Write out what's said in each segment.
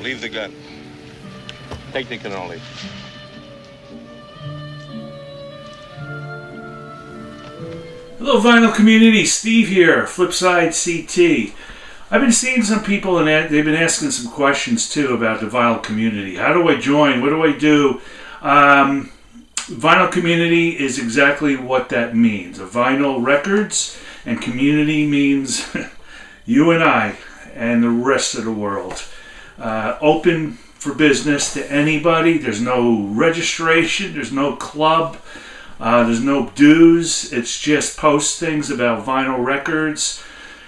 Leave the gun. Take the cannoli. Hello vinyl community, Steve here, FlipSideCT. I've been seeing some people and they've been asking some questions too about the vinyl community. How do I join? What do I do? Vinyl community is exactly what that means. A vinyl records and community means you and I and the rest of the world. Open for business to anybody. There's no registration. There's no club. There's no dues. It's just post things about vinyl records.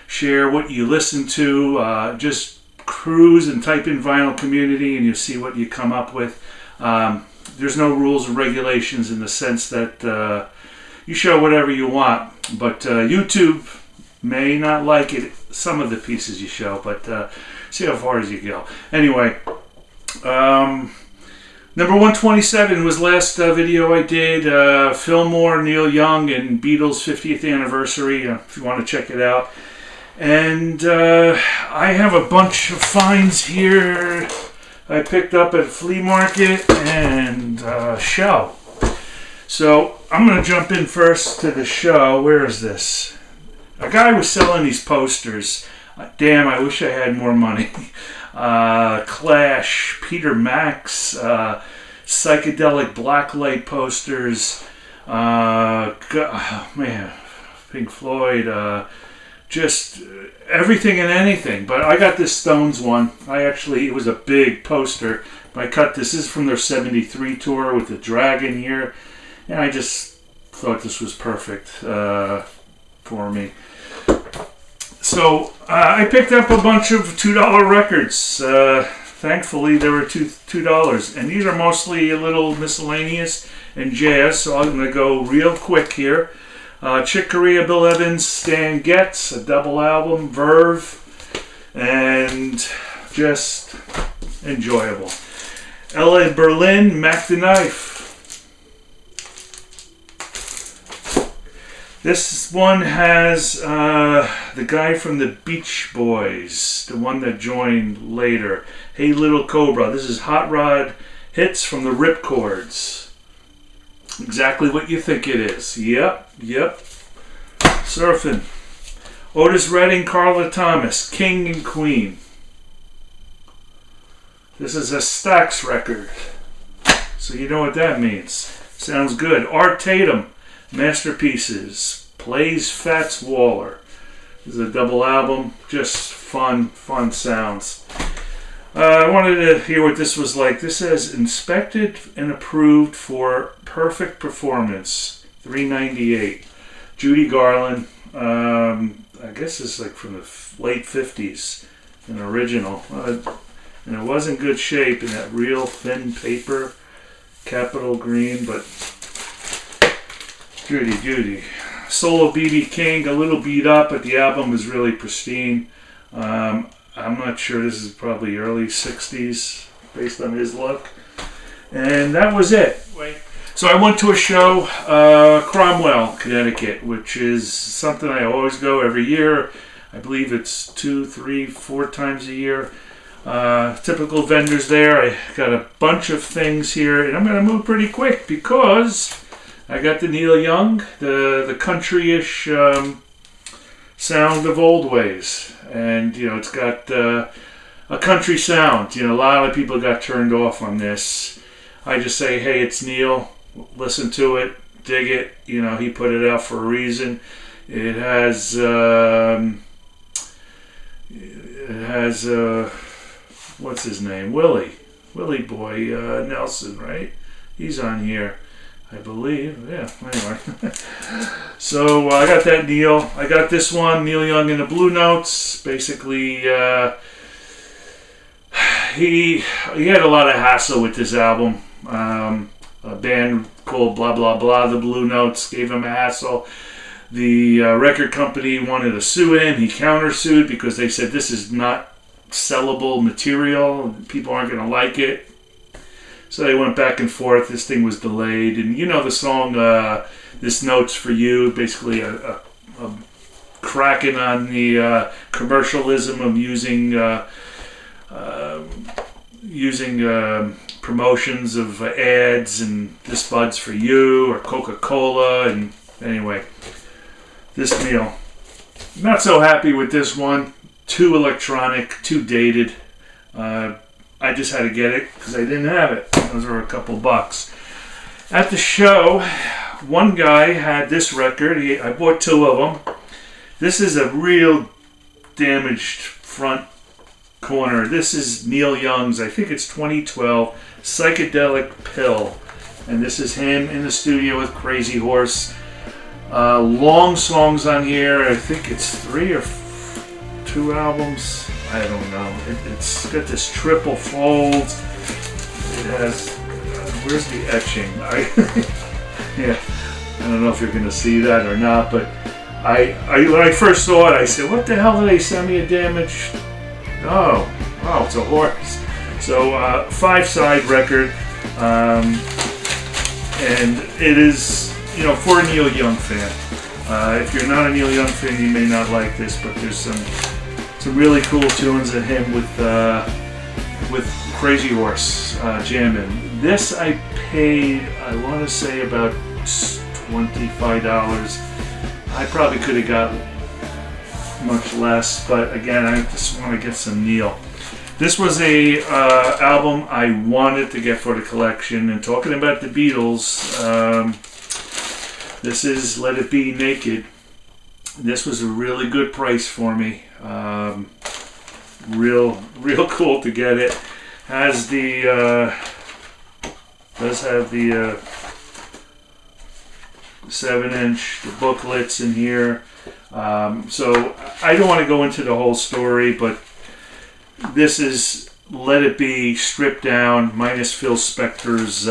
Share what you listen to. Just cruise and type in vinyl community and you'll see what you come up with. There's no rules and regulations in the sense that you show whatever you want. But YouTube may not like it, some of the pieces you show, but see how far as you go. Anyway, number 127 was last video I did. Fillmore, Neil Young, and Beatles 50th anniversary, if you want to check it out. And I have a bunch of finds here I picked up at Fleamarket and show. So I'm going to jump in first to the show. Where is this? A guy was selling these posters. Damn, I wish I had more money. Clash, Peter Max, psychedelic blacklight posters. Man, Pink Floyd. Just everything and anything. But I got this Stones one. It was a big poster. I cut this. This is from their 73 tour with the dragon here. And I just thought this was perfect for me. So I picked up a bunch of $2 records. Thankfully, they were $2. And these are mostly a little miscellaneous and jazz. So I'm going to go real quick here. Chick Corea, Bill Evans, Stan Getz, a double album, Verve, and just enjoyable. LA Berlin, Mac the Knife. This one has the guy from the Beach Boys, the one that joined later. Hey Little Cobra. This is Hot Rod Hits from the Ripcords. Exactly what you think it is. Yep. Surfing. Otis Redding, Carla Thomas, King and Queen. This is a Stax record. So you know what that means. Sounds good. Art Tatum. Masterpieces, plays Fats Waller. This is a double album, just fun sounds. I wanted to hear what this was like. This says inspected and approved for perfect performance, $3.98. Judy Garland, I guess it's like from the late 50s, an original. And it was in good shape in that real thin paper, capital green, but Judy. Solo B.B. King, a little beat up, but the album is really pristine. I'm not sure, this is probably early 60s based on his look. And that was it. So I went to a show, Cromwell, Connecticut, which is something I always go every year. I believe it's 2, 3, 4 times a year. Typical vendors there. I got a bunch of things here, and I'm going to move pretty quick because I got the Neil Young, the country-ish sound of old ways. And, it's got a country sound. A lot of people got turned off on this. I just say, hey, it's Neil. Listen to it. Dig it. He put it out for a reason. It has what's his name? Willie Boy Nelson, right? He's on here. I believe, yeah, anyway. So I got that Neil. I got this one, Neil Young and the Blue Notes. Basically, he had a lot of hassle with this album. A band called blah, blah, blah, the Blue Notes, gave him a hassle. The record company wanted to sue him. He countersued because they said this is not sellable material. People aren't going to like it. So they went back and forth. This thing was delayed. And the song, This Note's For You, basically a cracking on the commercialism of using using promotions of ads and this bud's for you or Coca-Cola. And anyway, this meal, not so happy with this one. Too electronic, too dated. I just had to get it because I didn't have it. Those were a couple bucks. At the show, one guy had this record. I bought two of them. This is a real damaged front corner. This is Neil Young's, I think it's 2012, Psychedelic Pill. And this is him in the studio with Crazy Horse. Long songs on here. I think it's 3 or 2 albums. I don't know. It's got this triple folds. It has, where's the etching? Yeah, I don't know if you're going to see that or not, but when I first saw it, I said, what the hell did they send me a damaged? Oh, wow, it's a horse. So, 5-side record, and it is, for a Neil Young fan. If you're not a Neil Young fan, you may not like this, but there's some really cool tunes of him with Crazy Horse jamming. This I paid, I want to say about $25. I probably could have got much less, but again, I just want to get some Neil. This was a album I wanted to get for the collection. And talking about the Beatles, this is Let It Be Naked. This was a really good price for me. Real cool to get it. Has the does have the 7-inch, the booklets in here. So I don't want to go into the whole story, but this is Let It Be stripped down, minus Phil Spector's,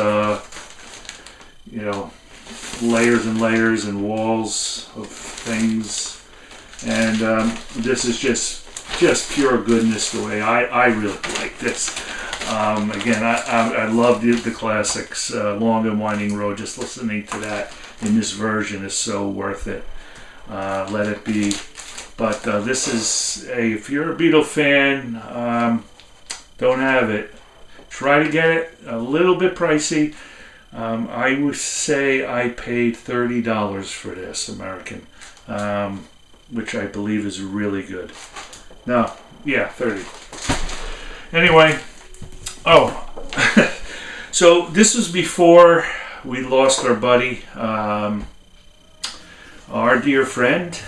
layers and layers and walls of things. And this is just pure goodness the way I really like this. Again, I love the classics, Long and Winding Road. Just listening to that in this version is so worth it. Let It Be. But this is if you're a Beatle fan, don't have it, try to get it. A little bit pricey. I would say I paid $30 for this American, which I believe is really good. No, yeah, 30. Anyway, so this was before we lost our buddy, our dear friend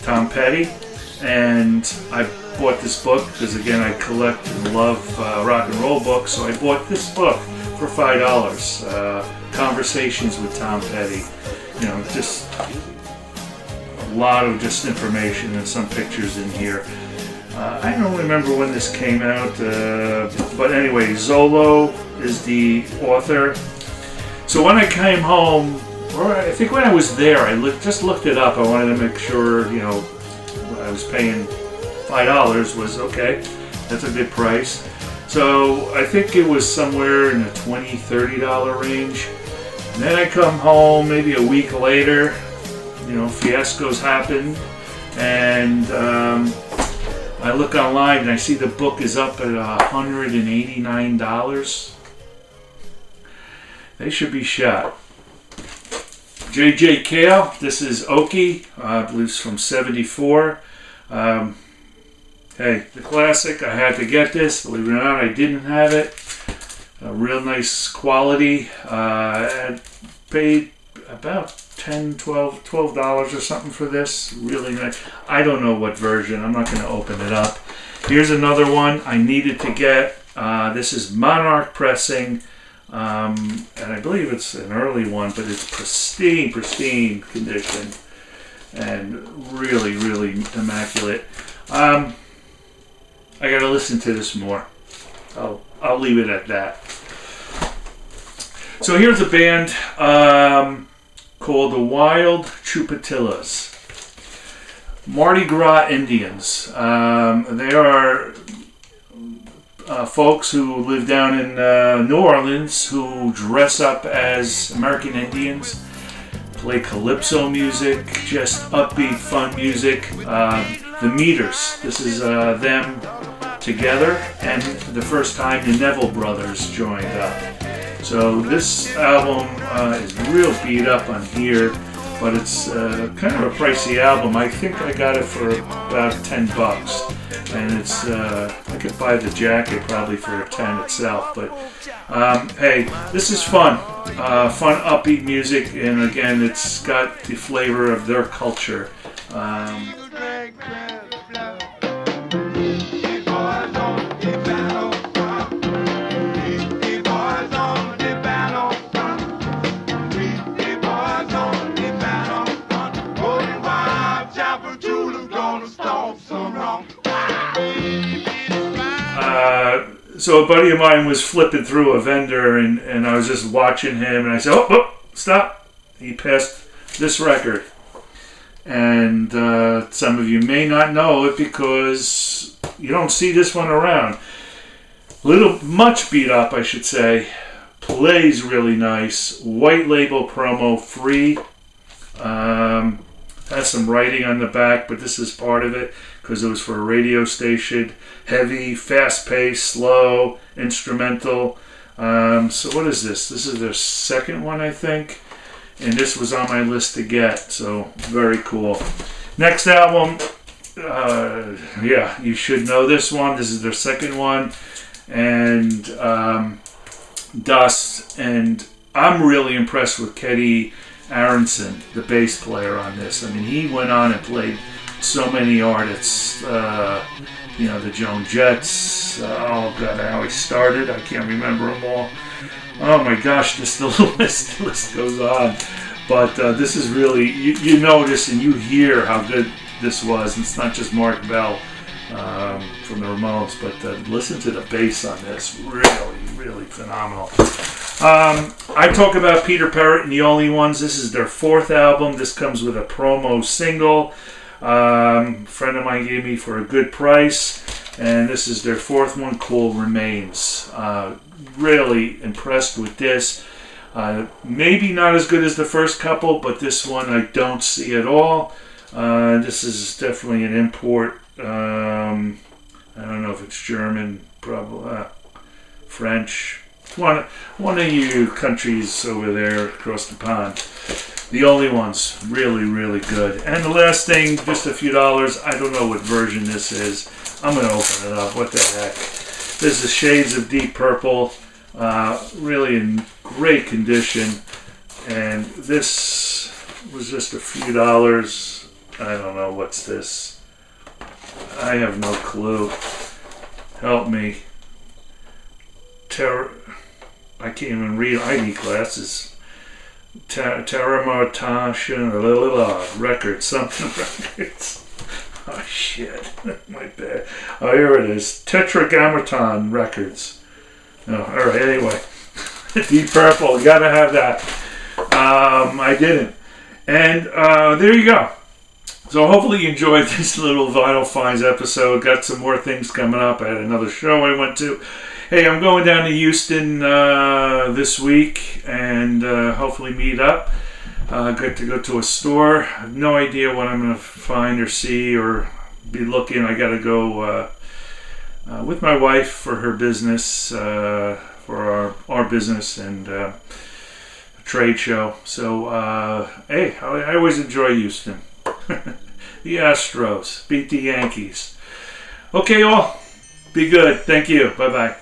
Tom Petty, and I bought this book because again I collect and love rock and roll books, so I bought this book for $5. Conversations with Tom Petty, just a lot of just information and some pictures in here. I don't remember when this came out, but anyway, Zolo is the author. So when I came home, or I think when I was there, I just looked it up. I wanted to make sure, what I was paying $5 was okay. That's a good price. So I think it was somewhere in the $20, $30 range. And then I come home maybe a week later, fiascos happened, and I look online and I see the book is up at $189. They should be shot. J.J. Cale, this is Okie, I believe it's from 74. Hey, the classic, I had to get this, believe it or not, I didn't have it. A real nice quality. I paid about $12 or something for this. Really nice. I don't know what version, I'm not going to open it up. Here's another one I needed to get. This is Monarch Pressing. And I believe it's an early one, but it's pristine condition and really, really immaculate. I gotta listen to this more. I'll leave it at that. So here's a band called the Wild Chupatillas. Mardi Gras Indians. They are folks who live down in New Orleans who dress up as American Indians, play calypso music, just upbeat, fun music. The Meters, this is them together, and the first time the Neville brothers joined up. So this album is real beat up on here, but it's kind of a pricey album. I think I got it for about $10, and it's I could buy the jacket probably for 10 itself. But hey, this is fun, fun upbeat music, and again, it's got the flavor of their culture. So a buddy of mine was flipping through a vendor, and I was just watching him, and I said, oh, stop. He passed this record. And some of you may not know it because you don't see this one around. Much beat up, I should say. Plays really nice. White label promo, free. Has some writing on the back, but this is part of it because it was for a radio station. Heavy, fast-paced, slow, instrumental. So what is this? This is their second one, I think. And this was on my list to get, so very cool. Next album, yeah, you should know this one. This is their second one. And Dust. And I'm really impressed with Keddy Aronson, the bass player on this. I mean, he went on and played so many artists. You know, the Joan Jetts. Oh, God, how he started. I can't remember them all. Oh, my gosh, the list goes on. But this is really, you notice and you hear how good this was. It's not just Mark Bell from the Ramones, but listen to the bass on this. Really, really phenomenal. I talk about Peter Perrett and the Only Ones. This is their fourth album. This comes with a promo single. A friend of mine gave me for a good price, and this is their fourth one, called Remains. Really impressed with this. Maybe not as good as the first couple, but this one I don't see at all. This is definitely an import. I don't know if it's German, probably French. One of you countries over there across the pond. The Only Ones, really, really good. And the last thing, just a few dollars. I don't know what version this is. I'm going to open it up. What the heck? This is Shades of Deep Purple. Really in great condition. And this was just a few dollars. I don't know. What's this? I have no clue. Help me. I can't even read. I need glasses. Terramartation Records, something records. Oh shit, my bad. Oh, here it is. Tetragrammaton Records. Oh, all right. Anyway, Deep Purple. Gotta have that. I didn't, and there you go. So hopefully you enjoyed this little Vinyl Finds episode. Got some more things coming up. I had another show I went to. Hey, I'm going down to Houston this week and hopefully meet up. Get to go to a store. I have no idea what I'm going to find or see or be looking. I got to go with my wife for her business, for our business and a trade show. So, hey, I always enjoy Houston. The Astros beat the Yankees. Okay, all. Be good. Thank you. Bye-bye.